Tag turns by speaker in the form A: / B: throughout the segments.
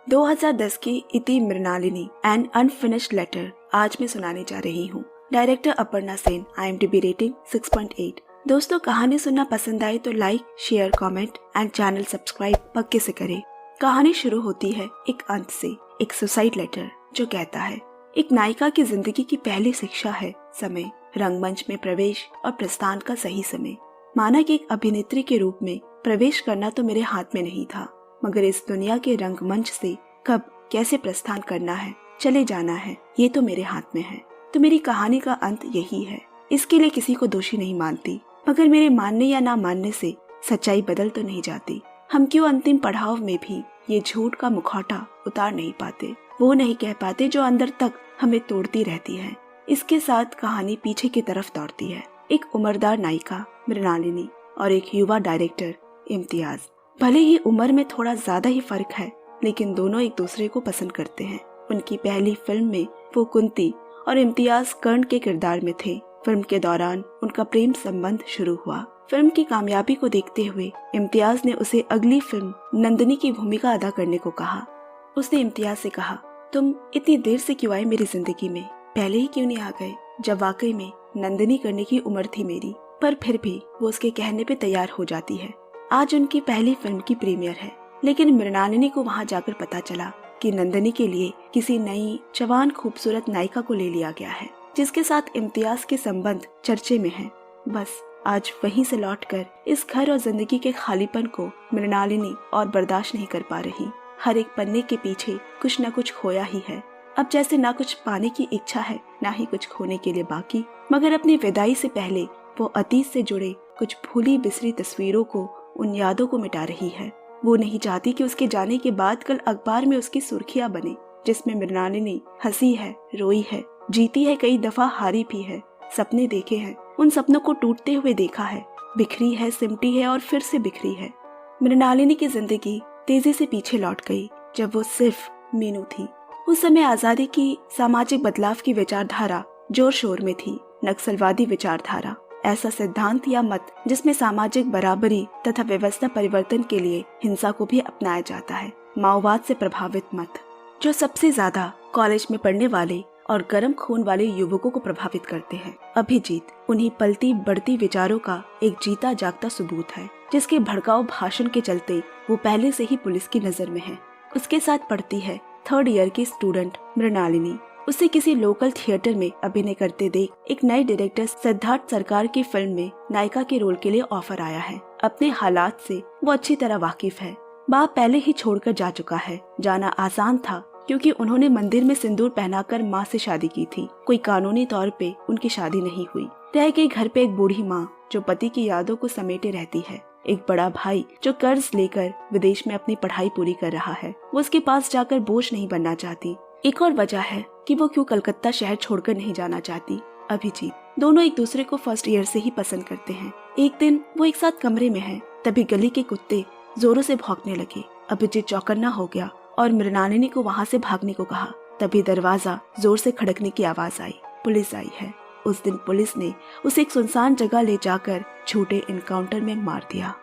A: 2010 की इति Mrinalini an unfinished letter आज मैं सुनाने जा रही हूँ। Director Aparna Sen, IMDb rating 6.8। दोस्तों, कहानी सुनना पसंद आए तो like, share, comment and channel subscribe पक्के से करें। कहानी शुरू होती है एक अंत से, एक सुसाइड लेटर जो कहता है, एक नायिका की जिंदगी की पहली शिक्षा है समय, रंगमंच में प्रवेश और प्रस्थान का सही समय। माना कि एक अभिनेत्री के रूप में प्रवेश करना तो मेरे हाथ में नहीं था, मगर इस दुनिया के रंगमंच से कब कैसे प्रस्थान करना है, चले जाना है, ये तो मेरे हाथ में है। तो मेरी कहानी का अंत यही है। इसके लिए किसी को दोषी नहीं मानती, मगर मेरे मानने या ना मानने से सच्चाई बदल तो नहीं जाती। हम क्यों अंतिम पड़ाव में भी ये झूठ का मुखौटा उतार नहीं पाते, वो नहीं कह पाते जो अंदर तक हमें तोड़ती रहती है। इसके साथ कहानी पीछे की तरफ दौड़ती है। एक उम्रदार नायिका मृणालिनी और एक युवा डायरेक्टर इम्तियाज। भले ही उम्र में थोड़ा ज्यादा ही फर्क है, लेकिन दोनों एक दूसरे को पसंद करते हैं। उनकी पहली फिल्म में वो कुंती और इम्तियाज कर्ण के किरदार में थे। फिल्म के दौरान उनका प्रेम संबंध शुरू हुआ। फिल्म की कामयाबी को देखते हुए इम्तियाज ने उसे अगली फिल्म नंदिनी की भूमिका अदा करने को कहा। उसने इम्तियाज से कहा, तुम इतनी देर से क्यों आए मेरी जिंदगी में, पहले ही क्यों नहीं आ गए, जब वाकई में नंदिनी करने की उम्र थी मेरी। पर फिर भी वो उसके कहने पे तैयार हो जाती है। आज उनकी पहली फिल्म की प्रीमियर है, लेकिन मृणालिनी को वहाँ जाकर पता चला कि नंदिनी के लिए किसी नई जवान खूबसूरत नायिका को ले लिया गया है, जिसके साथ इम्तियाज के संबंध चर्चे में हैं। बस आज वहीं से लौटकर इस घर और जिंदगी के खालीपन को मृणालिनी और बर्दाश्त नहीं कर पा रही। हर एक पन्ने के पीछे कुछ न कुछ खोया ही है। अब जैसे ना कुछ पाने की इच्छा है, ना ही कुछ खोने के लिए बाकी। मगर अपनी विदाई से पहले वो अतीत से जुड़े कुछ भूली बिसरी तस्वीरों को, उन यादों को मिटा रही है। वो नहीं चाहती कि उसके जाने के बाद कल अखबार में उसकी सुर्खियां बने, जिसमें मृणालिनी हंसी है, रोई है, जीती है, कई दफा हारी भी है, सपने देखे हैं, उन सपनों को टूटते हुए देखा है, बिखरी है, सिमटी है और फिर से बिखरी है। मृणालिनी की जिंदगी तेजी से पीछे लौट गई जब वो सिर्फ मीनू थी। उस समय आजादी की, सामाजिक बदलाव की विचारधारा जोर शोर में थी। नक्सलवादी विचारधारा, ऐसा सिद्धांत या मत जिसमें सामाजिक बराबरी तथा व्यवस्था परिवर्तन के लिए हिंसा को भी अपनाया जाता है। माओवाद से प्रभावित मत, जो सबसे ज्यादा कॉलेज में पढ़ने वाले और गर्म खून वाले युवकों को प्रभावित करते हैं। अभिजीत उन्हीं पलती बढ़ती विचारों का एक जीता जागता सबूत है, जिसके भड़काऊ भाषण के चलते वो पहले से ही पुलिस की नजर में है। उसके साथ पढ़ती है 3rd ईयर की स्टूडेंट मृणालिनी। उसे किसी लोकल थिएटर में अभिनय करते देख एक नए डायरेक्टर सिद्धार्थ सरकार की फिल्म में नायिका के रोल के लिए ऑफर आया है। अपने हालात से वो अच्छी तरह वाकिफ है। बाप पहले ही छोड़कर जा चुका है। जाना आसान था क्योंकि उन्होंने मंदिर में सिंदूर पहनाकर माँ से शादी की थी। कोई कानूनी तौर पे उनकी शादी नहीं हुई। रह गई घर पे एक बूढ़ी माँ जो पति की यादों को समेटे रहती है। एक बड़ा भाई जो कर्ज लेकर विदेश में अपनी पढ़ाई पूरी कर रहा है। वो उसके पास जाकर बोझ नहीं बनना चाहती। एक और वजह है कि वो क्यों कलकत्ता शहर छोड़कर नहीं जाना चाहती। अभिजीत दोनों एक दूसरे को 1st ईयर से ही पसंद करते हैं। एक दिन वो एक साथ कमरे में हैं, तभी गली के कुत्ते जोरों से भौंकने लगे। अभिजीत चौकन्ना हो गया और मृणालिनी को वहाँ से भागने को कहा। तभी दरवाजा जोर से खड़कने की आवाज आई। पुलिस आई है। उस दिन पुलिस ने उसे एक सुनसान जगह ले जाकर झूठे इनकाउंटर में मार दिया।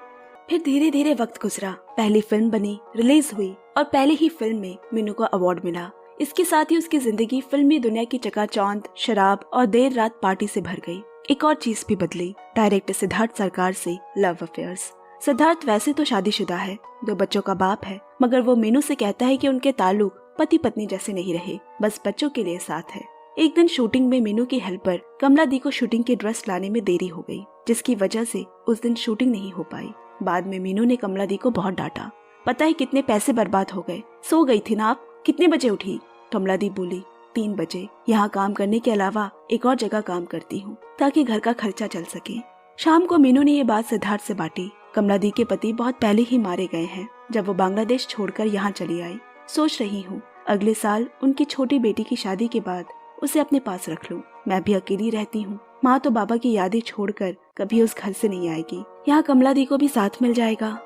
A: फिर धीरे धीरे वक्त गुजरा। पहली फिल्म बनी, रिलीज हुई और पहले ही फिल्म में मीनू को अवार्ड मिला। इसके साथ ही उसकी जिंदगी फिल्मी दुनिया की चकाचौंध, शराब और देर रात पार्टी से भर गई। एक और चीज भी बदली, डायरेक्टर सिद्धार्थ सरकार से लव अफेयर्स। सिद्धार्थ वैसे तो शादीशुदा है, 2 बच्चों का बाप है, मगर वो मीनू से कहता है कि उनके ताल्लुक पति पत्नी जैसे नहीं रहे, बस बच्चों के लिए साथ है। एक दिन शूटिंग में मीनू की हेल्पर कमला दी को शूटिंग की ड्रेस लाने में देरी हो गई, जिसकी वजह से उस दिन शूटिंग नहीं हो पाई। बाद में मीनू ने कमला दी को बहुत डांटा। पता है कितने पैसे बर्बाद हो गए। सो गई थी ना आप, कितने बजे उठी? कमला दी बोली, 3 बजे। यहाँ काम करने के अलावा एक और जगह काम करती हूँ ताकि घर का खर्चा चल सके। शाम को मीनू ने ये बात सिद्धार्थ से बांटी। कमला दी के पति बहुत पहले ही मारे गए हैं जब वो बांग्लादेश छोड़कर यहाँ चली आई। सोच रही हूँ अगले साल उनकी छोटी बेटी की शादी के बाद उसे अपने पास रख लूँ। मैं भी अकेली रहती हूँ। माँ तो बाबा की यादें छोड़कर कभी उस घर से नहीं आएगी। यहाँ कमला दी को भी साथ मिल जाएगा।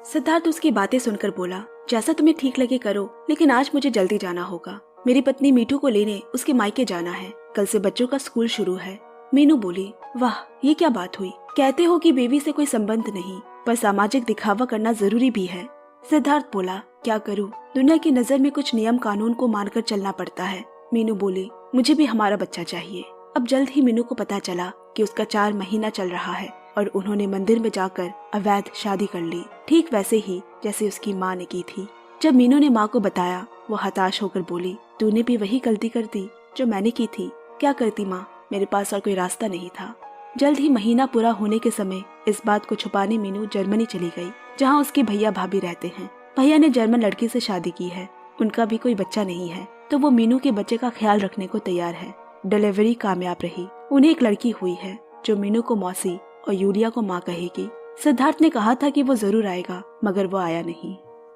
A: सिद्धार्थ उसकी बातें सुनकर बोला, जैसा तुम्हें ठीक लगे करो, लेकिन आज मुझे जल्दी जाना होगा। मेरी पत्नी मीठू को लेने उसके मायके जाना है। कल से बच्चों का स्कूल शुरू है। मीनू बोली, वाह ये क्या बात हुई। कहते हो कि बेबी से कोई संबंध नहीं, पर सामाजिक दिखावा करना जरूरी भी है। सिद्धार्थ बोला, क्या करूँ, दुनिया की नजर में कुछ नियम कानून को मानकर चलना पड़ता है। मीनू बोली, मुझे भी हमारा बच्चा चाहिए। अब जल्द ही मीनू को पता चला कि उसका 4 महीना चल रहा है और उन्होंने मंदिर में जाकर अवैध शादी कर ली, ठीक वैसे ही जैसे उसकी माँ ने की थी। जब मीनू ने माँ को बताया, वो हताश होकर बोली, तूने भी वही गलती कर दी जो मैंने की थी। क्या करती माँ, मेरे पास और कोई रास्ता नहीं था। जल्द ही महीना पूरा होने के समय इस बात को छुपाने मीनू जर्मनी चली गई, जहाँ उसके भैया भाभी रहते हैं। भैया ने जर्मन लड़की से शादी की है, उनका भी कोई बच्चा नहीं है, तो वो मीनू के बच्चे का ख्याल रखने को तैयार है। डिलीवरी कामयाब रही, उन्हें एक लड़की हुई है जो मीनू को मौसी और यूलिया को माँ कहेगी। सिद्धार्थ ने कहा था कि वो जरूर आएगा, मगर वो आया नहीं।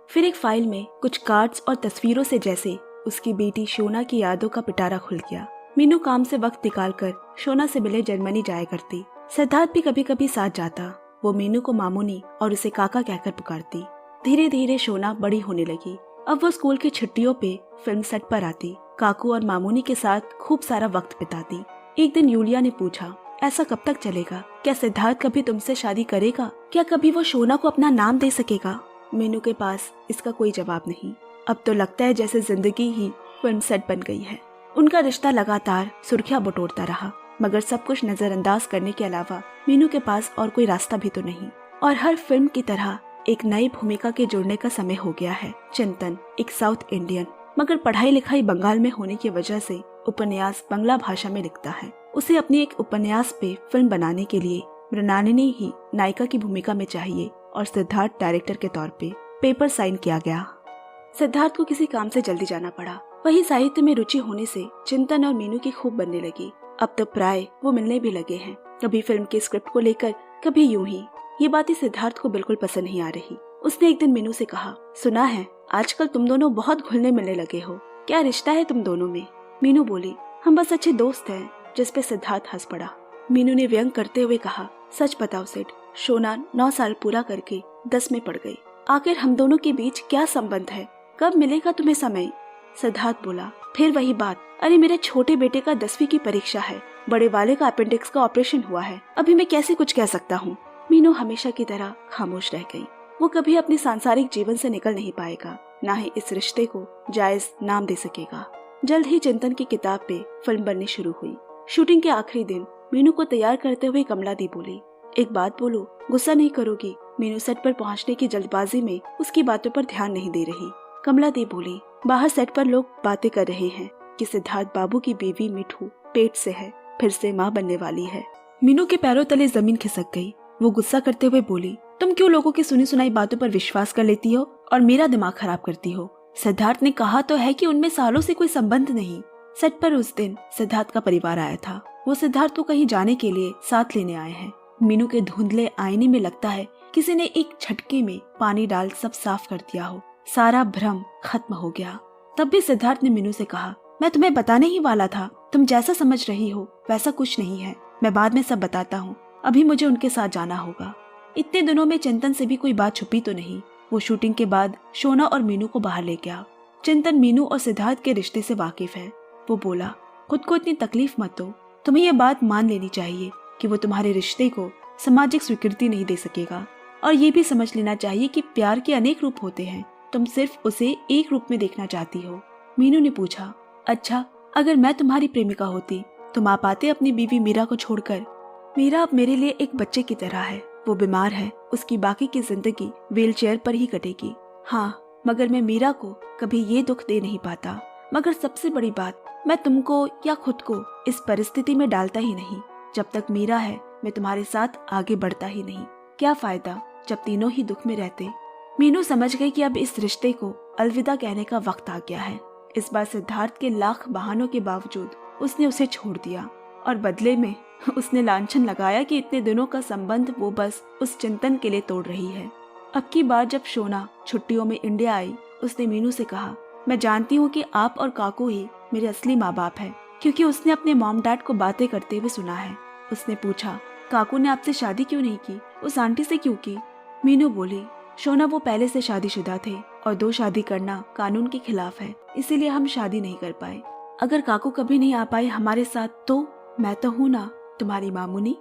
A: फिर एक फाइल में कुछ कार्ड्स और तस्वीरों से जैसे उसकी बेटी शोना की यादों का पिटारा खुल गया। मीनू काम से वक्त निकालकर शोना से मिले जर्मनी जाया करती। सिद्धार्थ भी कभी कभी साथ जाता। वो मीनू को मामूनी और उसे काका कहकर पुकारती। धीरे धीरे शोना बड़ी होने लगी। अब वो स्कूल की छुट्टियों पे फिल्म सेट पर आती, काकू और मामूनी के साथ खूब सारा वक्त बिताती। एक दिन यूलिया ने पूछा, ऐसा कब तक चलेगा? क्या सिद्धार्थ कभी तुमसे शादी करेगा? क्या कभी वो शोना को अपना नाम दे सकेगा? मीनू के पास इसका कोई जवाब नहीं। अब तो लगता है जैसे जिंदगी ही फिल्म सेट बन गई है। उनका रिश्ता लगातार सुर्खियां बटोरता रहा, मगर सब कुछ नजरअंदाज करने के अलावा मीनू के पास और कोई रास्ता भी तो नहीं। और हर फिल्म की तरह एक नई भूमिका के जुड़ने का समय हो गया है। चिंतन एक साउथ इंडियन, मगर पढ़ाई लिखाई बंगाल में होने की वजह से उपन्यास बंगला भाषा में लिखता है। उसे अपनी एक उपन्यास पे फिल्म बनाने के लिए मृणालिनी ही नायिका की भूमिका में चाहिए और सिद्धार्थ डायरेक्टर के तौर पे पेपर साइन किया गया। सिद्धार्थ को किसी काम से जल्दी जाना पड़ा। वही साहित्य में रुचि होने से चिंतन और मीनू की खूब बनने लगी। अब तो प्राय वो मिलने भी लगे हैं, कभी फिल्म के स्क्रिप्ट को लेकर, कभी यूं ही। ये बातें सिद्धार्थ को बिल्कुल पसंद नहीं आ रही। उसने एक दिन मीनू से कहा, सुना है आजकल तुम दोनों बहुत घुलने मिलने लगे हो, क्या रिश्ता है तुम दोनों में? मीनू बोली, हम बस अच्छे दोस्त हैं। जिस पे सिद्धार्थ हंस पड़ा। मीनू ने व्यंग करते हुए कहा, सच बताओ सेठ, शोना 9 साल पूरा करके 10 में पड़ गई। आखिर हम दोनों के बीच क्या संबंध है? कब मिलेगा तुम्हें समय? सिद्धार्थ बोला, फिर वही बात। अरे मेरे छोटे बेटे का 10वीं की परीक्षा है, बड़े वाले का अपेंडिक्स का ऑपरेशन हुआ है, अभी मैं कैसे कुछ कह सकता हूँ? मीनू हमेशा की तरह खामोश रह गई। वो कभी अपने सांसारिक जीवन से निकल नहीं पाएगा, न ही इस रिश्ते को जायज नाम दे सकेगा। जल्द ही चिंतन की किताब पे फिल्म बननी शुरू हुई। शूटिंग के आखिरी दिन मीनू को तैयार करते हुए कमला दी बोली, एक बात बोलो, गुस्सा नहीं करोगी? मीनू सेट पर पहुंचने की जल्दबाजी में उसकी बातों पर ध्यान नहीं दे रही। कमला दी बोली, बाहर सेट पर लोग बातें कर रहे हैं कि सिद्धार्थ बाबू की बीवी मिठू पेट से है, फिर से माँ बनने वाली है। मीनू के पैरों तले जमीन खिसक गई। वो गुस्सा करते हुए बोली, तुम क्यों लोगों की सुनी सुनाई बातों पर विश्वास कर लेती हो और मेरा दिमाग खराब करती हो? सिद्धार्थ ने कहा तो है कि उनमें सालों से कोई संबंध नहीं। सेट पर उस दिन सिद्धार्थ का परिवार आया था। वो सिद्धार्थ को कहीं जाने के लिए साथ लेने आए हैं। मीनू के धुंधले आईने में लगता है किसी ने एक झटके में पानी डाल सब साफ कर दिया हो। सारा भ्रम खत्म हो गया। तब भी सिद्धार्थ ने मीनू से कहा, मैं तुम्हें बताने ही वाला था, तुम जैसा समझ रही हो वैसा कुछ नहीं है, मैं बाद में सब बताता हूँ, अभी मुझे उनके साथ जाना होगा। इतने दिनों में चिंतन से भी कोई बात छुपी तो नहीं। वो शूटिंग के बाद शोना और मीनू को बाहर ले गया। चिंतन मीनू और सिद्धार्थ के रिश्ते से वाकिफ है। वो बोला, खुद को इतनी तकलीफ मत दो, तुम्हें ये बात मान लेनी चाहिए कि वो तुम्हारे रिश्ते को सामाजिक स्वीकृति नहीं दे सकेगा, और ये भी समझ लेना चाहिए कि प्यार के अनेक रूप होते हैं, तुम सिर्फ उसे एक रूप में देखना चाहती हो। मीनू ने पूछा, अच्छा अगर मैं तुम्हारी प्रेमिका होती तुम आ पाते अपनी बीवी मीरा को छोड़कर? मीरा अब मेरे लिए एक बच्चे की तरह है। वो बीमार है, उसकी बाकी की जिंदगी व्हीलचेयर पर ही कटेगी। हाँ, मगर मैं मीरा को कभी ये दुख दे नहीं पाता। मगर सबसे बड़ी बात, मैं तुमको या खुद को इस परिस्थिति में डालता ही नहीं। जब तक मीरा है मैं तुम्हारे साथ आगे बढ़ता ही नहीं। क्या फायदा जब तीनों ही दुख में रहते। मीनू समझ गई कि अब इस रिश्ते को अलविदा कहने का वक्त आ गया है। इस बार सिद्धार्थ के लाख बहानों के बावजूद उसने उसे छोड़ दिया, और बदले में उसने लांछन लगाया कि इतने दिनों का संबंध वो बस उस चिंतन के लिए तोड़ रही है। अब की बार जब शोना छुट्टियों में इंडिया आई, उसने मीनू से कहा, मैं जानती हूँ कि आप और काकू ही मेरे असली माँ बाप हैं, क्योंकि उसने अपने मॉम डैड को बातें करते हुए सुना है। उसने पूछा, काकू ने आपसे शादी क्यों नहीं की, उस आंटी से क्यों की? मीनू बोली, शोना वो पहले से शादीशुदा थे और 2 शादी करना कानून के खिलाफ है, इसीलिए हम शादी नहीं कर पाए। अगर काकू कभी नहीं आ पाए हमारे साथ तो मैं तो हूँ ना, तुम्हारी मामूनी।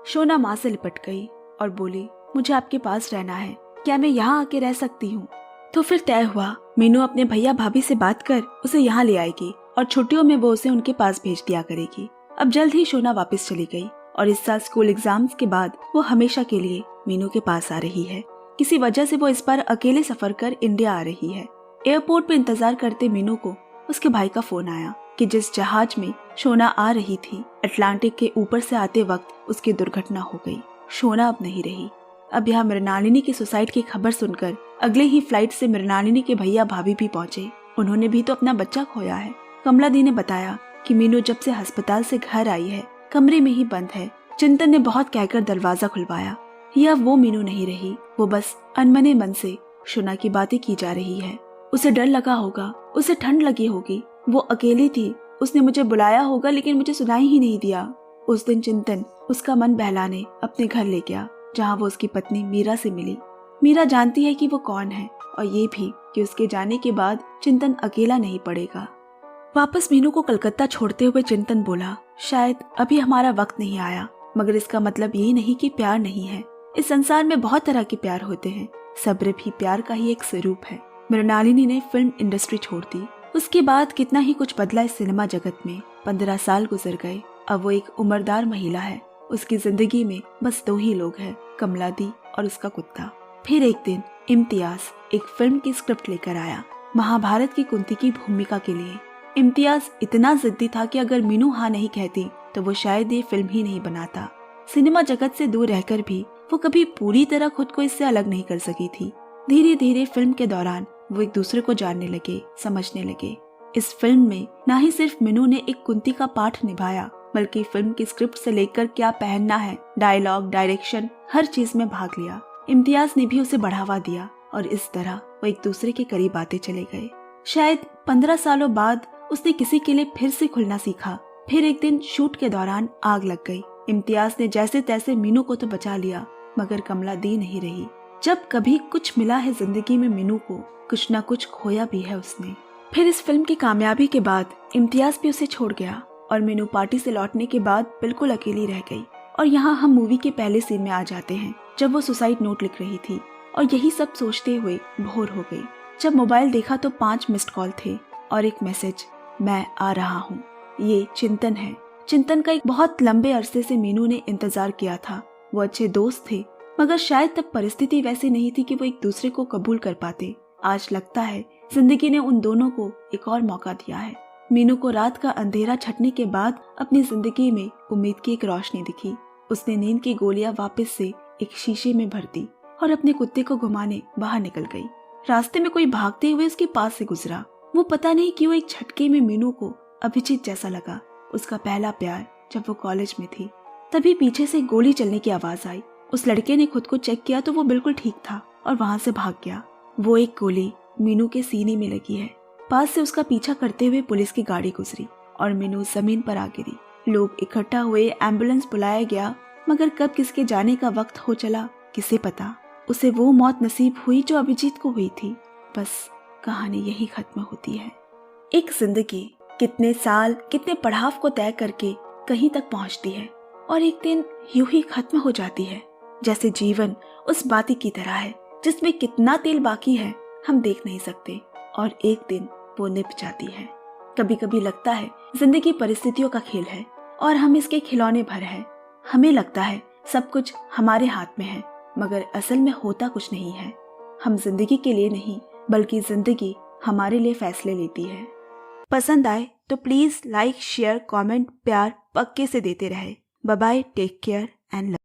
A: शोना माँ से लिपट गई और बोली, मुझे आपके पास रहना है, क्या मैं यहाँ आके रह सकती हूँ? तो फिर तय हुआ मीनू अपने भैया भाभी से बात कर उसे यहाँ ले आएगी और छुट्टियों में वो उसे उनके पास भेज दिया करेगी। अब जल्द ही शोना वापस चली गई और इस साल स्कूल एग्जाम्स के बाद वो हमेशा के लिए मीनू के पास आ रही है। किसी वजह से वो इस बार अकेले सफर कर इंडिया आ रही है। एयरपोर्ट पे इंतजार करते मीनू को उसके भाई का फोन आया कि जिस जहाज में शोना आ रही थी अटलांटिक के ऊपर से आते वक्त उसकी दुर्घटना हो गई। शोना अब नहीं रही। अब यहाँ मृणालिनी की सुसाइड की खबर सुनकर अगले ही फ्लाइट से मृणालिनी के भैया भाभी भी पहुंचे। उन्होंने भी तो अपना बच्चा खोया है। कमला दी ने बताया कि मीनू जब से अस्पताल से घर आई है कमरे में ही बंद है। चिंतन ने बहुत कहकर दरवाजा खुलवाया। यह वो मीनू नहीं रही। वो बस अनमने मन से शोना की बातें की जा रही है। उसे डर लगा होगा, उसे ठंड लगी होगी, वो अकेली थी, उसने मुझे बुलाया होगा लेकिन मुझे सुनाई ही नहीं दिया। उस दिन चिंतन उसका मन बहलाने अपने घर ले गया जहाँ वो उसकी पत्नी मीरा से मिली। मीरा जानती है कि वो कौन है और ये भी कि उसके जाने के बाद चिंतन अकेला नहीं पड़ेगा। वापस मीनू को कलकत्ता छोड़ते हुए चिंतन बोला, शायद अभी हमारा वक्त नहीं आया, मगर इसका मतलब ये नहीं कि प्यार नहीं है। इस संसार में बहुत तरह के प्यार होते हैं। सब्र भी प्यार का ही एक स्वरूप है। मृणालिनी ने फिल्म इंडस्ट्री छोड़ दी। उसके बाद कितना ही कुछ बदला इस सिनेमा जगत में। 15 साल गुजर गए। अब वो एक उम्रदार महिला है। उसकी जिंदगी में बस 2 ही लोग हैं, कमला दी और उसका कुत्ता। फिर एक दिन इम्तियाज एक फिल्म की स्क्रिप्ट लेकर आया, महाभारत की कुंती की भूमिका के लिए। इम्तियाज इतना जिद्दी था कि अगर मीनू हाँ नहीं कहती तो वो शायद ये फिल्म ही नहीं बनाता। सिनेमा जगत से दूर रहकर भी वो कभी पूरी तरह खुद को इससे अलग नहीं कर सकी थी। धीरे धीरे फिल्म के दौरान वो एक दूसरे को जानने लगे, समझने लगे। इस फिल्म में न ही सिर्फ मीनू ने एक कुंती का पाठ निभाया, बल्कि फिल्म की स्क्रिप्ट से लेकर क्या पहनना है, डायलॉग, डायरेक्शन, हर चीज में भाग लिया। इम्तियाज ने भी उसे बढ़ावा दिया और इस तरह वो एक दूसरे के करीब आते चले गए। शायद 15 सालों बाद उसने किसी के लिए फिर से खुलना सीखा। फिर एक दिन शूट के दौरान आग लग गई। इम्तियाज ने जैसे तैसे मीनू को तो बचा लिया, मगर कमला दी नहीं रही। जब कभी कुछ मिला है जिंदगी में मीनू को, कुछ न कुछ खोया भी है उसने। फिर इस फिल्म की कामयाबी के बाद इम्तियाज भी उसे छोड़ गया और मीनू पार्टी से लौटने के बाद बिल्कुल अकेली रह गई। और यहाँ हम मूवी के पहले सीन में आ जाते हैं जब वो सुसाइड नोट लिख रही थी और यही सब सोचते हुए बोर हो गई। जब मोबाइल देखा तो 5 मिस्ड कॉल थे और एक मैसेज, मैं आ रहा हूँ। ये चिंतन है। चिंतन का एक बहुत लंबे अरसे से मीनू ने इंतजार किया था। वो अच्छे दोस्त थे, मगर शायद तब परिस्थिति वैसी नहीं थी कि वो एक दूसरे को कबूल कर पाते। आज लगता है जिंदगी ने उन दोनों को एक और मौका दिया है। मीनू को रात का अंधेरा छटने के बाद अपनी जिंदगी में उम्मीद की एक रोशनी दिखी। उसने नींद की गोलियां वापस से एक शीशे में भर दी और अपने कुत्ते को घुमाने बाहर निकल गई। रास्ते में कोई भागते हुए उसके पास से गुजरा। वो पता नहीं क्यों एक झटके में मीनू को अभिजीत जैसा लगा, उसका पहला प्यार, जब वो कॉलेज में थी। तभी पीछे से गोली चलने की आवाज आई। उस लड़के ने खुद को चेक किया तो वो बिल्कुल ठीक था और वहां से भाग गया। वो एक गोली मीनू के सीने में लगी है। पास से उसका पीछा करते हुए पुलिस की गाड़ी गुजरी और मीनू जमीन पर आ गिरी। लोग इकट्ठा हुए, एम्बुलेंस बुलाया गया, मगर कब किसके जाने का वक्त हो चला किसे पता। उसे वो मौत नसीब हुई जो अभिजीत को हुई थी। बस कहानी यही खत्म होती है। एक जिंदगी कितने साल, कितने पड़ाव को तय करके कहीं तक पहुंचती है और एक दिन यूं ही खत्म हो जाती है। जैसे जीवन उस बाती की तरह है जिसमें कितना तेल बाकी है हम देख नहीं सकते और एक दिन वो निभ जाती है। कभी कभी लगता है जिंदगी परिस्थितियों का खेल है और हम इसके खिलौने भर हैं। हमें लगता है सब कुछ हमारे हाथ में है, मगर असल में होता कुछ नहीं है। हम जिंदगी के लिए नहीं, बल्कि जिंदगी हमारे लिए फैसले लेती है। पसंद आए तो प्लीज लाइक, शेयर, कमेंट, प्यार पक्के से देते रहे। Bye bye, take care and love.